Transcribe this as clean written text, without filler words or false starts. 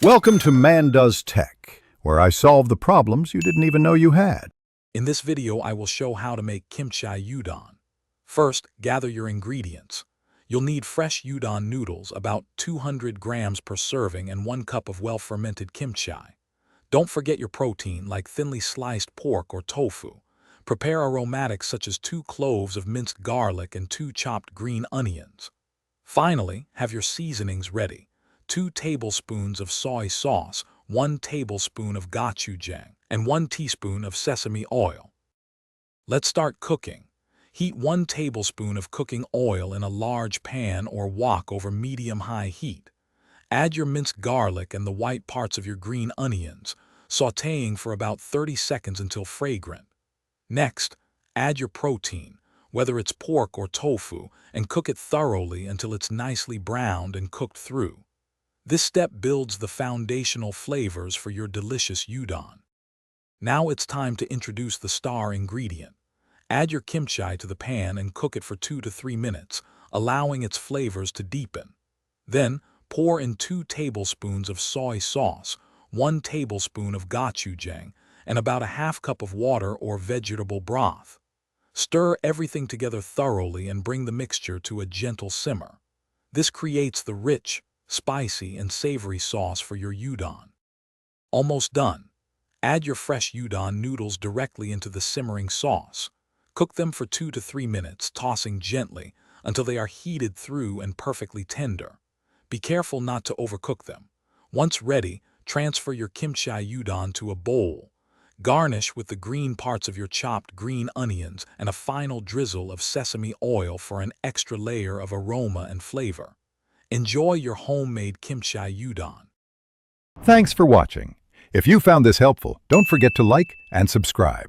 Welcome to Man Does Tech, where I solve the problems you didn't even know you had. In this video, I will show how to make Kimchi Udon. First, gather your ingredients. You'll need fresh udon noodles, about 200 grams per serving, and 1 cup of well-fermented kimchi. Don't forget your protein, like thinly sliced pork or tofu. Prepare aromatics such as 2 cloves of minced garlic and 2 chopped green onions. Finally, have your seasonings ready. 2 tablespoons of soy sauce, 1 tablespoon of gochujang, and 1 teaspoon of sesame oil. Let's start cooking. Heat 1 tablespoon of cooking oil in a large pan or wok over medium-high heat. Add your minced garlic and the white parts of your green onions, sautéing for about 30 seconds until fragrant. Next, add your protein, whether it's pork or tofu, and cook it thoroughly until it's nicely browned and cooked through. This step builds the foundational flavors for your delicious udon. Now it's time to introduce the star ingredient. Add your kimchi to the pan and cook it for 2 to 3 minutes, allowing its flavors to deepen. Then, pour in 2 tablespoons of soy sauce, 1 tablespoon of gochujang, and about a half cup of water or vegetable broth. Stir everything together thoroughly and bring the mixture to a gentle simmer. This creates the rich, spicy, and savory sauce for your udon. Almost done. Add your fresh udon noodles directly into the simmering sauce. Cook them for 2 to 3 minutes, tossing gently until they are heated through and perfectly tender. Be careful not to overcook them. Once ready, transfer your kimchi udon to a bowl. Garnish with the green parts of your chopped green onions and a final drizzle of sesame oil for an extra layer of aroma and flavor. Enjoy your homemade kimchi udon. Thanks for watching. If you found this helpful, don't forget to like and subscribe.